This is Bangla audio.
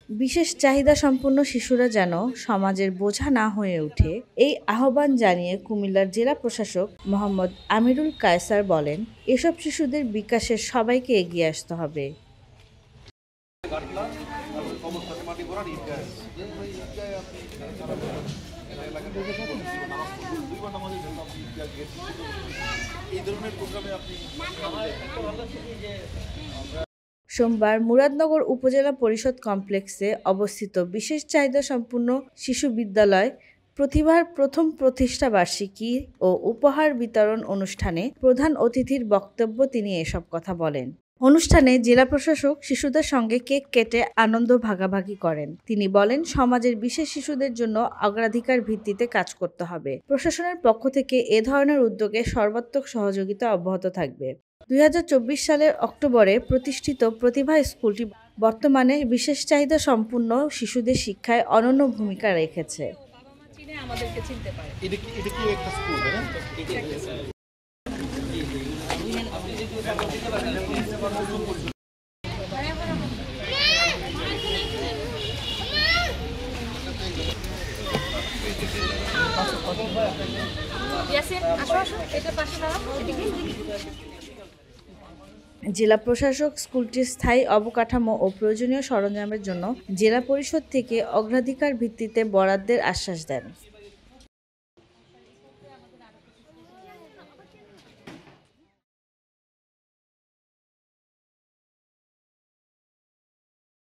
বিশেষ চাহিদা সম্পন্ন শিশুরা যেন সমাজের বোঝা না হয়ে ওঠে, এই আহ্বান জানিয়ে কুমিল্লার জেলা প্রশাসক মোহাম্মদ আমিরুল কায়সার বলেন, এসব শিশুদের বিকাশে সবাইকে এগিয়ে আসতে হবে। সোমবার মুরাদনগর উপজেলা পরিষদ কমপ্লেক্সে অবস্থিত বিশেষ চাহিদা সম্পন্ন শিশু বিদ্যালয় প্রতিভার প্রথম প্রতিষ্ঠা বার্ষিকী ও উপহার বিতরণ অনুষ্ঠানে প্রধান অতিথির বক্তব্য তিনি এসব কথা বলেন। অনুষ্ঠানে জেলা প্রশাসক শিশুদের সঙ্গে কেক কেটে আনন্দ ভাগাভাগি করেন। তিনি বলেন, সমাজের বিশেষ শিশুদের জন্য অগ্রাধিকার ভিত্তিতে কাজ করতে হবে। প্রশাসনের পক্ষ থেকে এ ধরনের উদ্যোগে সর্বাত্মক সহযোগিতা অব্যাহত থাকবে। 2024 সালের অক্টোবরে প্রতিষ্ঠিত প্রতিভা স্কুলটি বর্তমানে বিশেষ চাহিদা সম্পন্ন শিশুদের শিক্ষায় অনন্য ভূমিকা রেখেছে। জেলা প্রশাসক স্কুলটির স্থায়ী অবকাঠামো ও প্রয়োজনীয় সরঞ্জামের জন্য জেলা পরিষদ থেকে অগ্রাধিকার ভিত্তিতে বরাদ্দের আশ্বাস দেন।